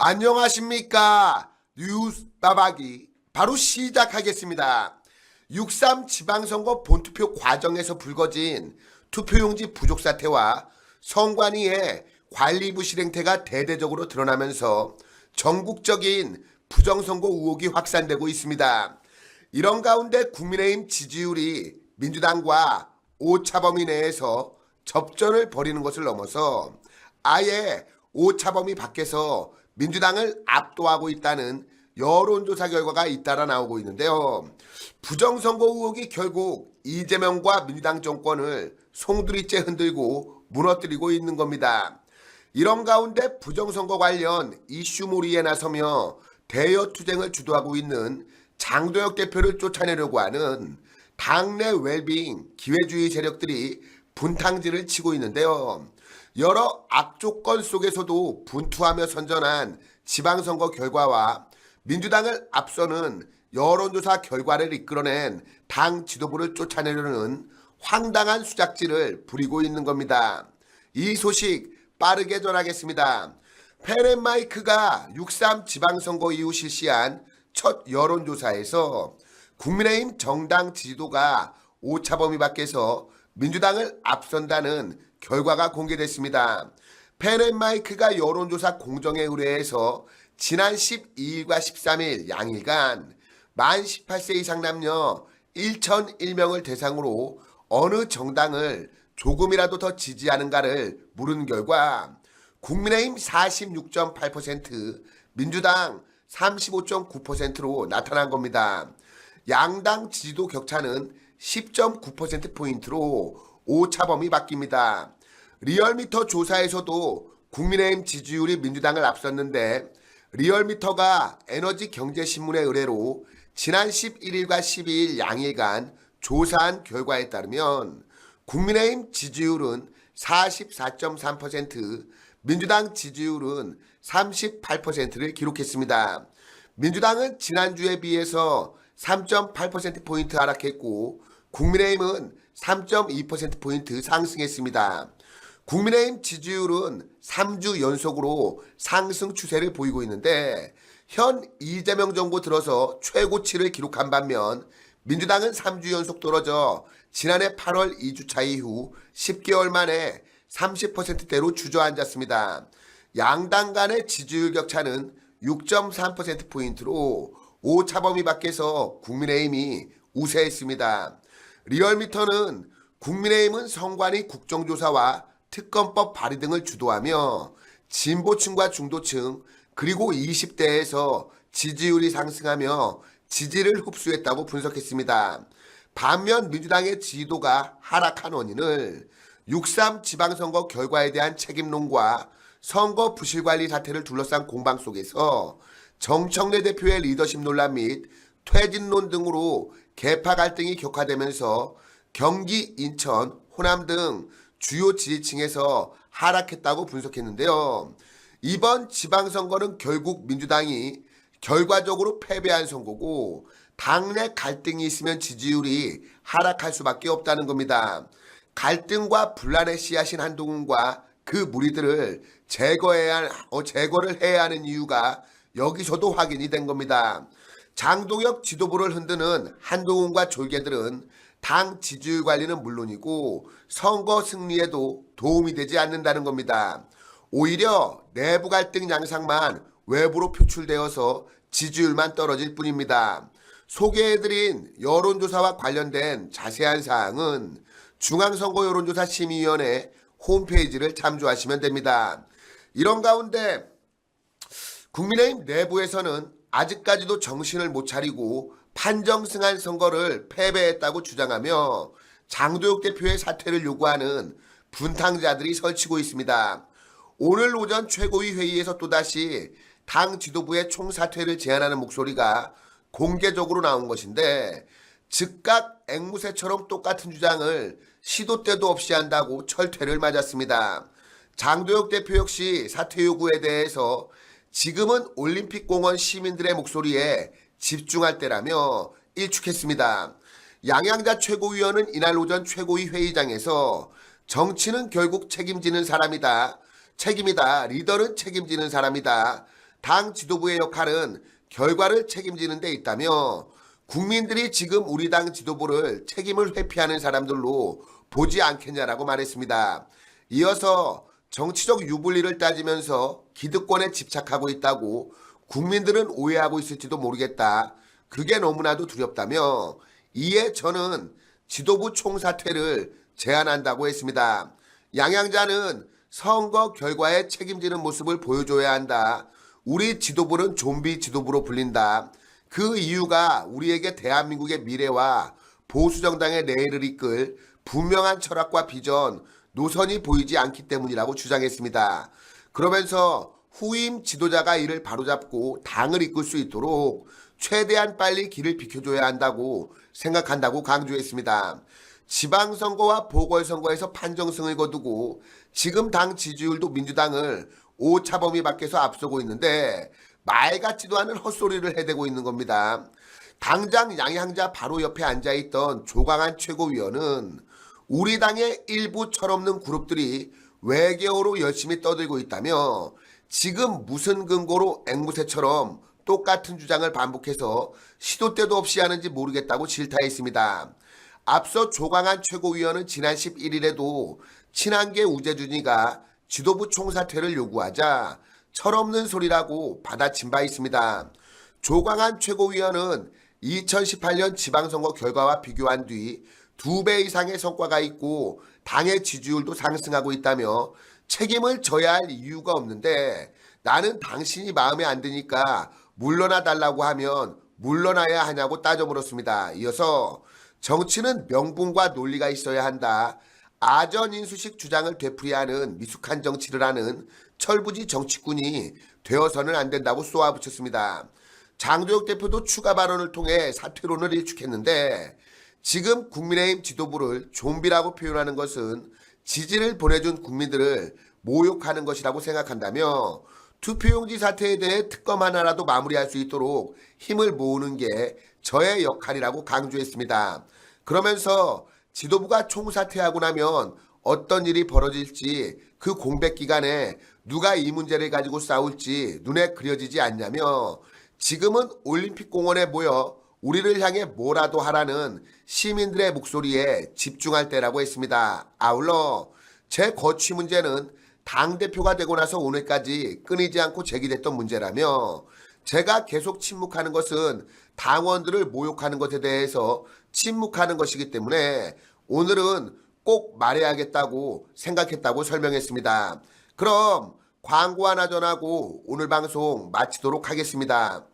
안녕하십니까. 뉴스 따박이 바로 시작하겠습니다. 6.3 지방선거 본투표 과정에서 불거진 투표용지 부족 사태와 선관위의 관리부 실행태가 대대적으로 드러나면서 전국적인 부정선거 의혹이 확산되고 있습니다. 이런 가운데 국민의힘 지지율이 민주당과 오차범위 내에서 접전을 벌이는 것을 넘어서 아예 오차범위 밖에서 민주당을 압도하고 있다는 여론조사 결과가 잇따라 나오고 있는데요. 부정선거 의혹이 결국 이재명과 민주당 정권을 송두리째 흔들고 무너뜨리고 있는 겁니다. 이런 가운데 부정선거 관련 이슈몰이에 나서며 대여투쟁을 주도하고 있는 장도혁 대표를 쫓아내려고 하는 당내 웰빙 기회주의 세력들이 분탕질을 치고 있는데요. 여러 악조건 속에서도 분투하며 선전한 지방선거 결과와 민주당을 앞서는 여론조사 결과를 이끌어낸 당 지도부를 쫓아내려는 황당한 수작질을 부리고 있는 겁니다. 이 소식 빠르게 전하겠습니다. 펜앤마이크가 6.3 지방선거 이후 실시한 첫 여론조사에서 국민의힘 정당 지지도가 오차범위 밖에서 민주당을 앞선다는 결과가 공개됐습니다. 펜앤마이크가 여론조사 공정에 의뢰해서 지난 12일과 13일 양일간 만 18세 이상 남녀 1,001명을 대상으로 어느 정당을 조금이라도 더 지지하는가를 물은 결과 국민의힘 46.8%, 민주당 35.9%로 나타난 겁니다. 양당 지지도 격차는 10.9%포인트로 오차범위 바뀝니다. 리얼미터 조사에서도 국민의힘 지지율이 민주당을 앞섰는데 리얼미터가 에너지경제신문의 의뢰로 지난 11일과 12일 양일간 조사한 결과에 따르면 국민의힘 지지율은 44.3%, 민주당 지지율은 38%를 기록했습니다. 민주당은 지난주에 비해서 3.8%포인트 하락했고 국민의힘은 3.2%포인트 상승했습니다. 국민의힘 지지율은 3주 연속으로 상승 추세를 보이고 있는데 현 이재명 정부 들어서 최고치를 기록한 반면 민주당은 3주 연속 떨어져 지난해 8월 2주차 이후 10개월 만에 30%대로 주저앉았습니다. 양당 간의 지지율 격차는 6.3%포인트로 오차범위 밖에서 국민의힘이 우세했습니다. 리얼미터는 국민의힘은 선관위 국정조사와 특검법 발의 등을 주도하며 진보층과 중도층 그리고 20대에서 지지율이 상승하며 지지를 흡수했다고 분석했습니다. 반면 민주당의 지지도가 하락한 원인을 6.3 지방선거 결과에 대한 책임론과 선거 부실관리 사태를 둘러싼 공방 속에서 정청래 대표의 리더십 논란 및 퇴진론 등으로 계파 갈등이 격화되면서 경기, 인천, 호남 등 주요 지지층에서 하락했다고 분석했는데요. 이번 지방선거는 결국 민주당이 결과적으로 패배한 선거고 당내 갈등이 있으면 지지율이 하락할 수밖에 없다는 겁니다. 갈등과 분란의 씨앗인 한동훈과 그 무리들을 제거를 해야 하는 이유가 여기서도 확인이 된 겁니다. 장동혁 지도부를 흔드는 한동훈과 졸개들은 당 지지율 관리는 물론이고 선거 승리에도 도움이 되지 않는다는 겁니다. 오히려 내부 갈등 양상만 외부로 표출되어서 지지율만 떨어질 뿐입니다. 소개해드린 여론조사와 관련된 자세한 사항은 중앙선거 여론조사 심의위원회 홈페이지를 참조하시면 됩니다. 이런 가운데 국민의힘 내부에서는 아직까지도 정신을 못 차리고 판정승한 선거를 패배했다고 주장하며 장도혁 대표의 사퇴를 요구하는 분탕자들이 설치고 있습니다. 오늘 오전 최고위 회의에서 또다시 당 지도부의 총사퇴를 제안하는 목소리가 공개적으로 나온 것인데 즉각 앵무새처럼 똑같은 주장을 시도 때도 없이 한다고 철퇴를 맞았습니다. 장도혁 대표 역시 사퇴 요구에 대해서 지금은 올림픽공원 시민들의 목소리에 집중할 때라며 일축했습니다. 양양자 최고위원은 이날 오전 최고위 회의장에서 정치는 결국 책임지는 사람이다. 책임이다. 리더는 책임지는 사람이다. 당 지도부의 역할은 결과를 책임지는 데 있다며 국민들이 지금 우리 당 지도부를 책임을 회피하는 사람들로 보지 않겠냐라고 말했습니다. 이어서 정치적 유불리를 따지면서 기득권에 집착하고 있다고 국민들은 오해하고 있을지도 모르겠다. 그게 너무나도 두렵다며 이에 저는 지도부 총사퇴를 제안한다고 했습니다. 양양자는 선거 결과에 책임지는 모습을 보여줘야 한다. 우리 지도부는 좀비 지도부로 불린다. 그 이유가 우리에게 대한민국의 미래와 보수정당의 내일을 이끌 분명한 철학과 비전, 노선이 보이지 않기 때문이라고 주장했습니다. 그러면서 후임 지도자가 이를 바로잡고 당을 이끌 수 있도록 최대한 빨리 길을 비켜줘야 한다고 생각한다고 강조했습니다. 지방선거와 보궐선거에서 판정승을 거두고 지금 당 지지율도 민주당을 오차범위 밖에서 앞서고 있는데 말 같지도 않은 헛소리를 해대고 있는 겁니다. 당장 양양자 바로 옆에 앉아있던 조강한 최고위원은 우리 당의 일부 철없는 그룹들이 외계어로 열심히 떠들고 있다며 지금 무슨 근거로 앵무새처럼 똑같은 주장을 반복해서 시도 때도 없이 하는지 모르겠다고 질타했습니다. 앞서 조강한 최고위원은 지난 11일에도 친한계 우재준이가 지도부 총사퇴를 요구하자 철없는 소리라고 받아친 바 있습니다. 조강한 최고위원은 2018년 지방선거 결과와 비교한 뒤 2배 이상의 성과가 있고 당의 지지율도 상승하고 있다며 책임을 져야 할 이유가 없는데 나는 당신이 마음에 안 드니까 물러나 달라고 하면 물러나야 하냐고 따져 물었습니다. 이어서 정치는 명분과 논리가 있어야 한다. 아전인수식 주장을 되풀이하는 미숙한 정치를 하는 철부지 정치꾼이 되어서는 안 된다고 쏘아붙였습니다. 장도혁 대표도 추가 발언을 통해 사퇴론을 일축했는데 지금 국민의힘 지도부를 좀비라고 표현하는 것은 지지를 보내준 국민들을 모욕하는 것이라고 생각한다며 투표용지 사태에 대해 특검 하나라도 마무리할 수 있도록 힘을 모으는 게 저의 역할이라고 강조했습니다. 그러면서 지도부가 총사퇴하고 나면 어떤 일이 벌어질지 그 공백 기간에 누가 이 문제를 가지고 싸울지 눈에 그려지지 않냐며 지금은 올림픽공원에 모여 우리를 향해 뭐라도 하라는 시민들의 목소리에 집중할 때라고 했습니다. 아울러 제 거취 문제는 당대표가 되고 나서 오늘까지 끊이지 않고 제기됐던 문제라며 제가 계속 침묵하는 것은 당원들을 모욕하는 것에 대해서 침묵하는 것이기 때문에 오늘은 꼭 말해야겠다고 생각했다고 설명했습니다. 그럼 광고 하나 전하고 오늘 방송 마치도록 하겠습니다.